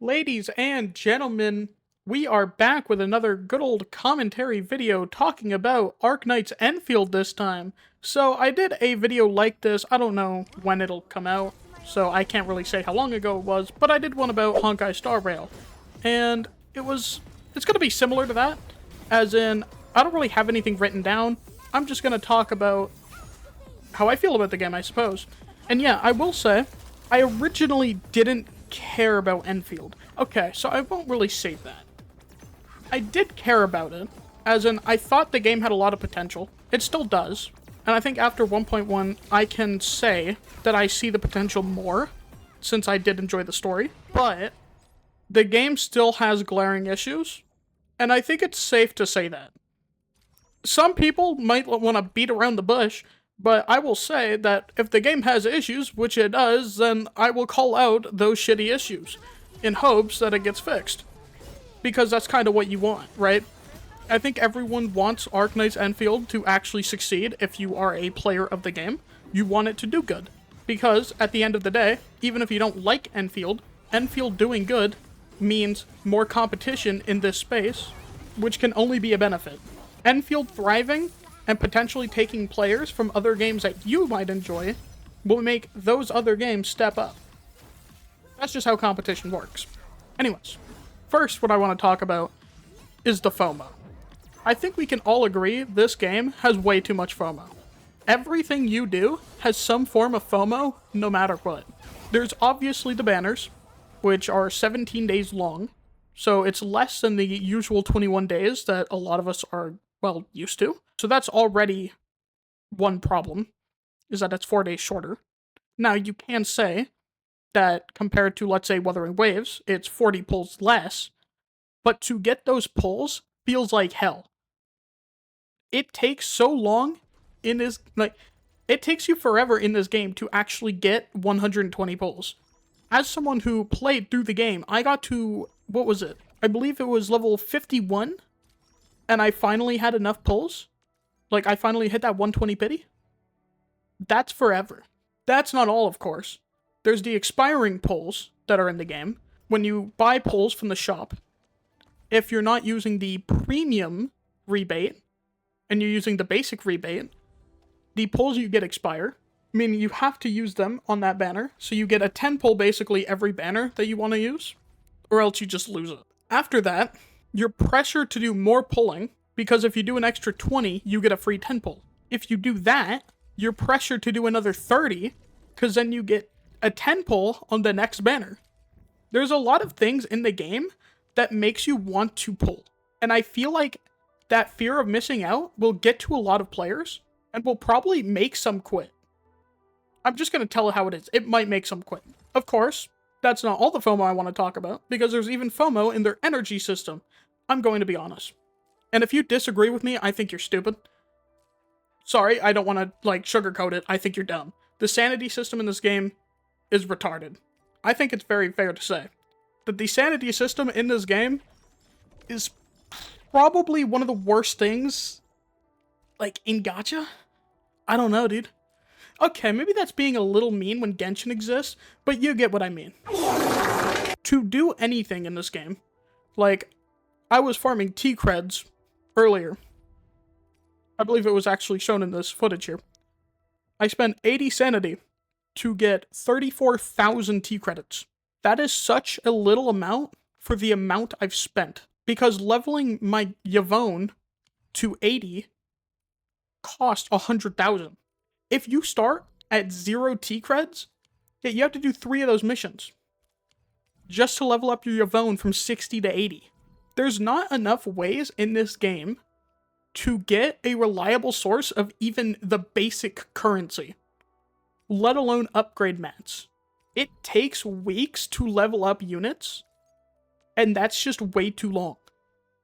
Ladies and gentlemen, we are back with another good old commentary video talking about Arknights Endfield this time. So I did a video like this, I don't know when it'll come out, so I can't really say how long ago it was, but I did one about Honkai Star Rail. And it's gonna be similar to that, as in, I don't really have anything written down, I'm just gonna talk about how I feel about the game, I suppose. And yeah, I will say, I originally didn't care about Enfield. Okay, so I won't really say that. I did care about it, as in, I thought the game had a lot of potential. It still does. And I think after 1.1, I can say that I see the potential more, since I did enjoy the story. But the game still has glaring issues, and I think it's safe to say that. Some people might want to beat around the bush, but I will say that if the game has issues, which it does, then I will call out those shitty issues, in hopes that it gets fixed. Because that's kind of what you want, right? I think everyone wants Arknights Endfield to actually succeed if you are a player of the game. You want it to do good. Because, at the end of the day, even if you don't like Enfield, Enfield doing good means more competition in this space, which can only be a benefit. Enfield thriving and potentially taking players from other games that you might enjoy will make those other games step up. That's just how competition works. Anyways, first what I want to talk about is the FOMO. I think we can all agree this game has way too much FOMO. Everything you do has some form of FOMO, no matter what. There's obviously the banners, which are 17 days long, so it's less than the usual 21 days that a lot of us are, well, used to. So that's already one problem, is that it's 4 days shorter. Now, you can say that compared to, let's say, Wuthering Waves, it's 40 pulls less, but to get those pulls feels like hell. It takes so long in this, it takes you forever in this game to actually get 120 pulls. As someone who played through the game, I got to, what was it? I believe it was level 51, and I finally had enough pulls. Like, I finally hit that 120 pity. That's forever. That's not all, of course. There's the expiring pulls that are in the game. When you buy pulls from the shop, if you're not using the premium rebate, and you're using the basic rebate, the pulls you get expire, meaning you have to use them on that banner, so you get a 10 pull basically every banner that you want to use, or else you just lose it. After that, you're pressured to do more pulling, because if you do an extra 20, you get a free 10 pull. If you do that, you're pressured to do another 30, because then you get a 10 pull on the next banner. There's a lot of things in the game that makes you want to pull, and I feel like that fear of missing out will get to a lot of players, and will probably make some quit. I'm just going to tell it how it is. It might make some quit. Of course, that's not all the FOMO I want to talk about, because there's even FOMO in their energy system. I'm going to be honest. And if you disagree with me, I think you're stupid. Sorry, I don't want to, sugarcoat it. I think you're dumb. The sanity system in this game is retarded. I think it's very fair to say that the sanity system in this game is probably one of the worst things, in gacha? I don't know, dude. Okay, maybe that's being a little mean when Genshin exists, but you get what I mean. To do anything in this game, I was farming T-creds earlier. I believe it was actually shown in this footage here. I spent 80 sanity to get 34,000 T-credits. That is such a little amount for the amount I've spent, because leveling my Yvonne to 80 cost 100,000. If you start at 0 T-creds, you have to do 3 of those missions just to level up your Yvonne from 60 to 80. There's not enough ways in this game to get a reliable source of even the basic currency, let alone upgrade mats. It takes weeks to level up units, and that's just way too long.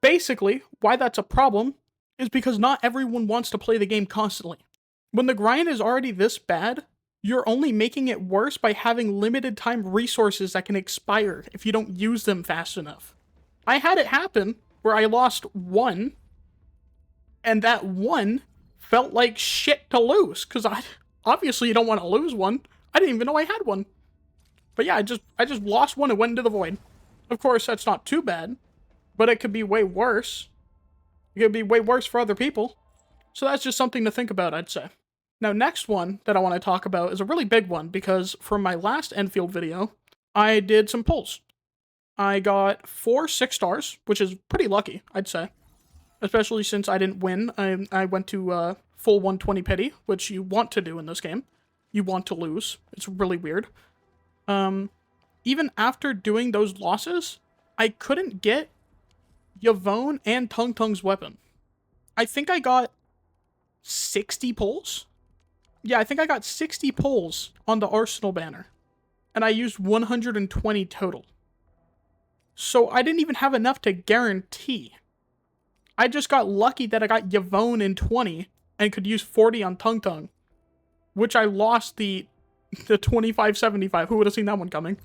Basically, why that's a problem is because not everyone wants to play the game constantly. When the grind is already this bad, you're only making it worse by having limited time resources that can expire if you don't use them fast enough. I had it happen where I lost 1, and that 1 felt like shit to lose, because obviously you don't want to lose 1. I didn't even know I had 1. But yeah, I just lost 1 and went into the void. Of course, that's not too bad, but it could be way worse. It could be way worse for other people. So that's just something to think about, I'd say. Now, next one that I want to talk about is a really big one because from my last Endfield video, I did some pulls. I got 4 6-stars, which is pretty lucky, I'd say. Especially since I didn't win. I went to full 120 pity, which you want to do in this game. You want to lose. It's really weird. Even after doing those losses, I couldn't get Yvonne and Tung Tung's weapon. I think I got 60 pulls? Yeah, I think I got 60 pulls on the Arsenal banner. And I used 120 total. So I didn't even have enough to guarantee. I just got lucky that I got Yvonne in 20 and could use 40 on Tung Tung. Which I lost the 25-75. Who would have seen that one coming?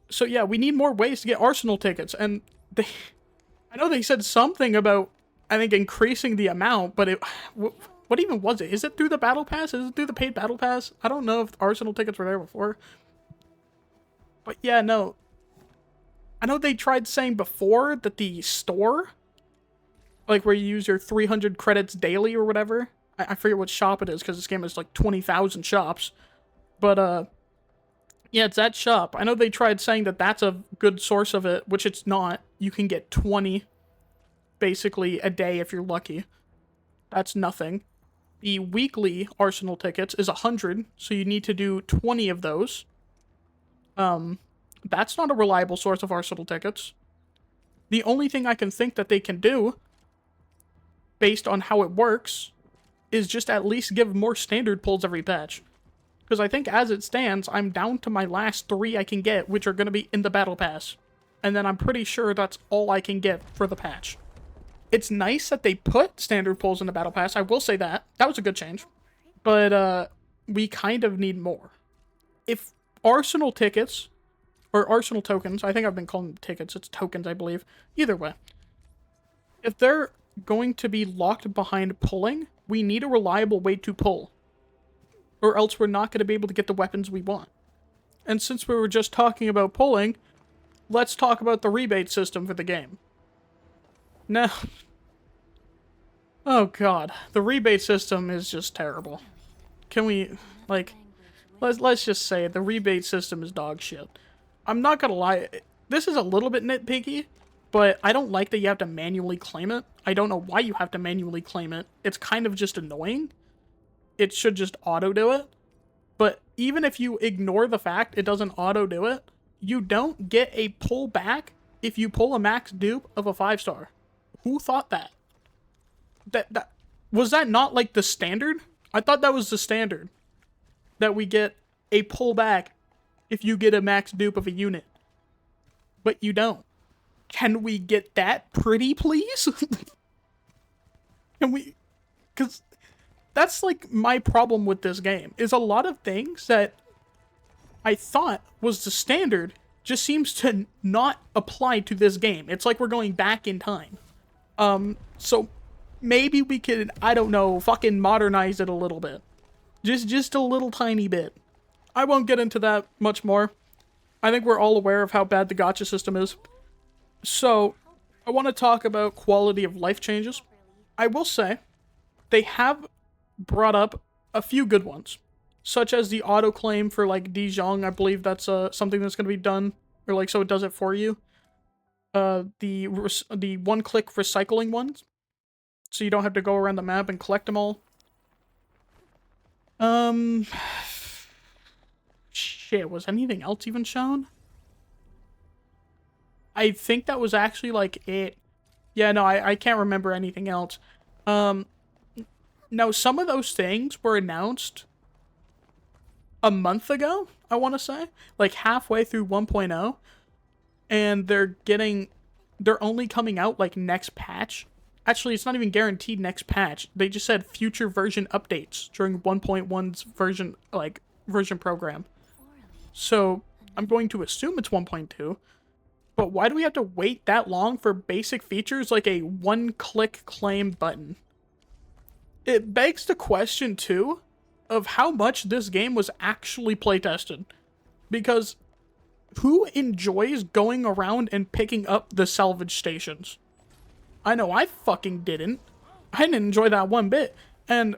So yeah, we need more ways to get Arsenal tickets. And I know they said something about, I think, increasing the amount, but what even was it? Is it through the Battle Pass? Is it through the paid Battle Pass? I don't know if Arsenal tickets were there before. But yeah, no. I know they tried saying before that the store, like where you use your 300 credits daily or whatever. I forget what shop it is because this game has like 20,000 shops. But, yeah, it's that shop. I know they tried saying that that's a good source of it, which it's not. You can get 20 basically a day if you're lucky. That's nothing. The weekly Arsenal tickets is 100, so you need to do 20 of those. That's not a reliable source of Arsenal tickets. The only thing I can think that they can do, based on how it works, is just at least give more standard pulls every patch. Because I think as it stands, I'm down to my last 3 I can get, which are going to be in the Battle Pass. And then I'm pretty sure that's all I can get for the patch. It's nice that they put standard pulls in the Battle Pass, I will say that. That was a good change. But, we kind of need more. If Arsenal tickets, or Arsenal tokens, I think I've been calling them tickets, it's tokens, I believe. Either way. If they're going to be locked behind pulling, we need a reliable way to pull. Or else we're not going to be able to get the weapons we want. And since we were just talking about pulling, let's talk about the rebate system for the game. Now, oh god, the rebate system is just terrible. Can we, like, let's just say the rebate system is dog shit. I'm not gonna lie, this is a little bit nitpicky, but I don't like that you have to manually claim it. I don't know why you have to manually claim it. It's kind of just annoying. It should just auto-do it. But even if you ignore the fact it doesn't auto-do it, you don't get a pull back if you pull a max dupe of a 5-star. Who thought that? Was that not like the standard? I thought that was the standard. That we get a pullback if you get a max dupe of a unit. But you don't. Can we get that pretty, please? Can we? Because that's like my problem with this game. Is a lot of things that I thought was the standard just seems to not apply to this game. It's like we're going back in time. So maybe we could, I don't know, fucking modernize it a little bit. Just a little tiny bit. I won't get into that much more. I think we're all aware of how bad the gacha system is. So, I want to talk about quality of life changes. I will say, they have brought up a few good ones. Such as the auto-claim for, like, Dijon. I believe that's something that's going to be done. Or, like, so it does it for you. The one-click recycling ones. So you don't have to go around the map and collect them all. Shit, was anything else even shown? I think that was actually, like, it. Yeah, no, I can't remember anything else. Now, some of those things were announced a month ago, I want to say. Like, halfway through 1.0. And they're only coming out, like, next patch. Actually, it's not even guaranteed next patch. They just said future version updates during 1.1's version program. So, I'm going to assume it's 1.2. But why do we have to wait that long for basic features like a one-click claim button? It begs the question, too, of how much this game was actually playtested. Because Who enjoys going around and picking up the salvage stations? I know I fucking didn't. I didn't enjoy that one bit. And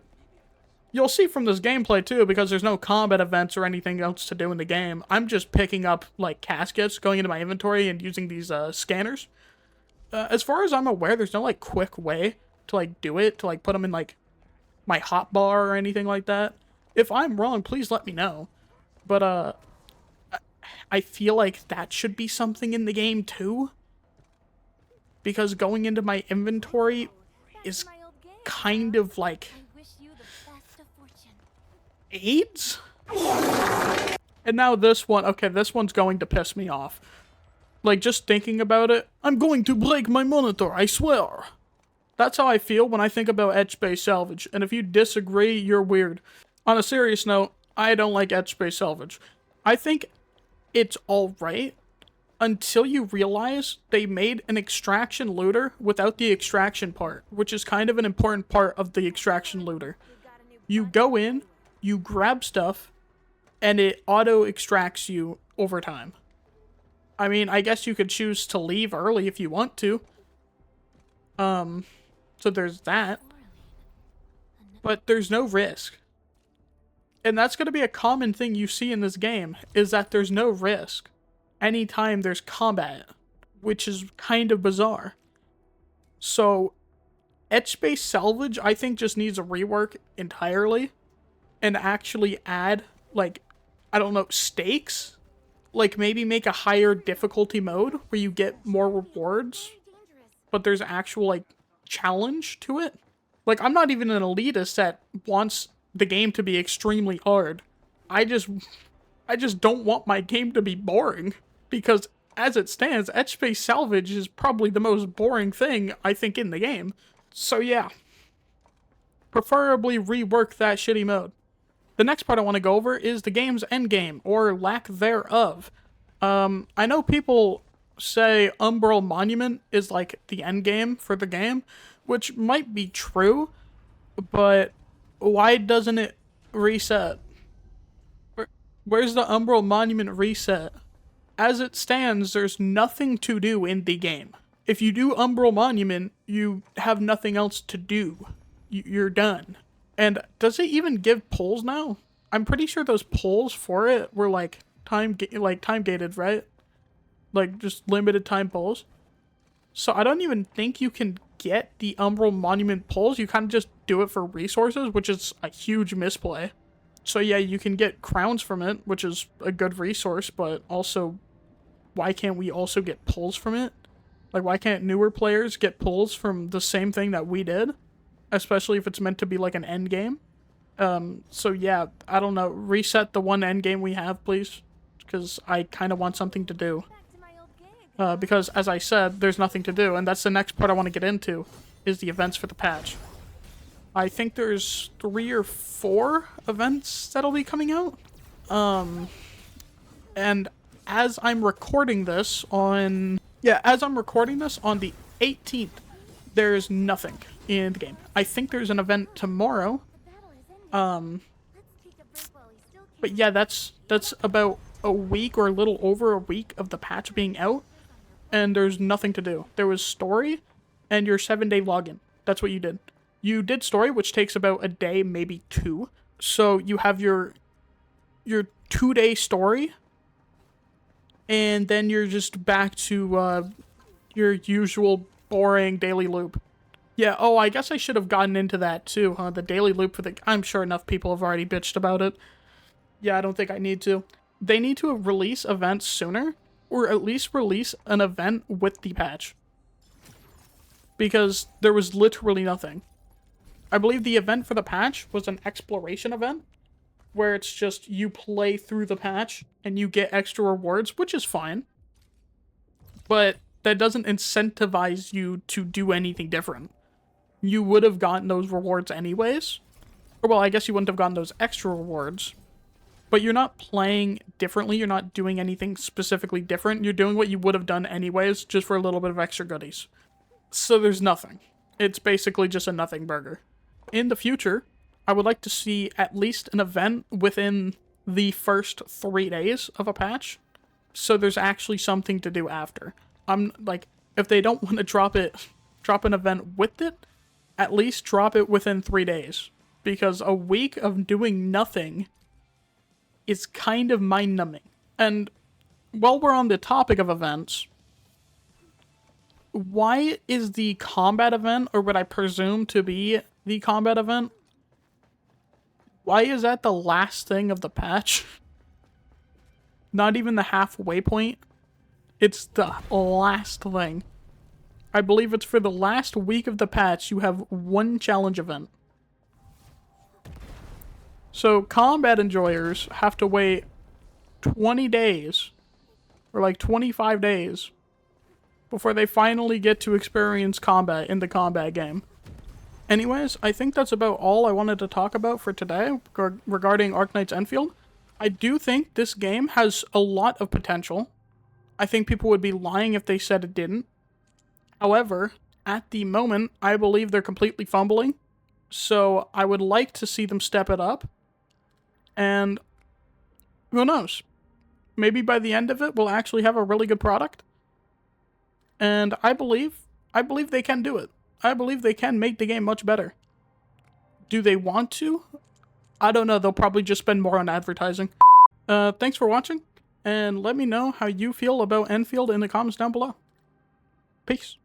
you'll see from this gameplay too, because there's no combat events or anything else to do in the game. I'm just picking up, like, caskets, going into my inventory and using these scanners. As far as I'm aware, there's no, like, quick way to, like, do it, to, like, put them in, like, my hotbar or anything like that. If I'm wrong, please let me know. But, I feel like that should be something in the game too. Because going into my inventory is kind of like AIDS? And now this one, okay, this one's going to piss me off. Like, just thinking about it, I'm going to break my monitor, I swear. That's how I feel when I think about etch-based salvage, and if you disagree, you're weird. On a serious note, I don't like etch-based salvage. I think it's alright until you realize they made an extraction looter without the extraction part, which is kind of an important part of the extraction looter. You go in, you grab stuff, and it auto-extracts you over time. I mean, I guess you could choose to leave early if you want to. So there's that. But there's no risk. And that's going to be a common thing you see in this game, is that there's no risk anytime there's combat, which is kind of bizarre. So, etch-based salvage, I think, just needs a rework entirely, and actually add, like, I don't know, stakes? Like, maybe make a higher difficulty mode, where you get more rewards, but there's actual, like, challenge to it. Like, I'm not even an elitist that wants the game to be extremely hard. I just don't want my game to be boring, because as it stands, etch-based salvage is probably the most boring thing, I think, in the game. So yeah, preferably rework that shitty mode. The next part I want to go over is the game's endgame, or lack thereof. I know people say Umbral Monument is like the endgame for the game, which might be true, but why doesn't it reset? Where's the Umbral Monument reset? As it stands, there's nothing to do in the game. If you do Umbral Monument, you have nothing else to do. You're done. And does it even give pulls now? I'm pretty sure those pulls for it were like time gated, right? Like just limited time pulls. So I don't even think you can get the Umbral Monument pulls. You kind of just do it for resources, which is a huge misplay. So yeah, you can get crowns from it, which is a good resource, but also, why can't we also get pulls from it? Like, why can't newer players get pulls from the same thing that we did? Especially if it's meant to be like an end game. So yeah, I don't know. Reset the one end game we have, please. Because I kind of want something to do. Because, as I said, there's nothing to do. And that's the next part I want to get into, is the events for the patch. I think there's 3 or 4 events that'll be coming out. And as I'm recording this on... Yeah, as I'm recording this on the 18th, there's nothing in the game. I think there's an event tomorrow. But yeah, that's about a week or a little over a week of the patch being out. And there's nothing to do. There was story and your 7-day login. That's what you did. You did story, which takes about a day, maybe 2. So you have your 2-day story, and then you're just back to your usual boring daily loop. Yeah, oh, I guess I should have gotten into that too, huh? The daily loop for the... I'm sure enough people have already bitched about it. Yeah, I don't think I need to. They need to release events sooner, or at least release an event with the patch. Because there was literally nothing. I believe the event for the patch was an exploration event, where it's just you play through the patch and you get extra rewards, which is fine. But that doesn't incentivize you to do anything different. You would have gotten those rewards anyways. Or, well, I guess you wouldn't have gotten those extra rewards. But you're not playing differently, you're not doing anything specifically different. You're doing what you would have done anyways, just for a little bit of extra goodies. So there's nothing. It's basically just a nothing burger. In the future, I would like to see at least an event within the first 3 days of a patch. so there's actually something to do after. I'm like, if they don't want to drop an event with it, at least drop it within 3 days. Because a week of doing nothing is kind of mind-numbing. And while we're on the topic of events, why is the combat event, or what I presume to be the combat event, why is that the last thing of the patch? Not even the halfway point. It's the last thing. I believe it's for the last week of the patch, you have one challenge event. So combat enjoyers have to wait 20 days, or like 25 days, before they finally get to experience combat in the combat game. Anyways, I think that's about all I wanted to talk about for today regarding Arknights Endfield. I do think this game has a lot of potential. I think people would be lying if they said it didn't. However, at the moment, I believe they're completely fumbling. So I would like to see them step it up. And who knows? Maybe by the end of it, we'll actually have a really good product. And I believe they can do it. I believe they can make the game much better. Do they want to? I don't know. They'll probably just spend more on advertising. Thanks for watching, and let me know how you feel about Endfield in the comments down below. Peace.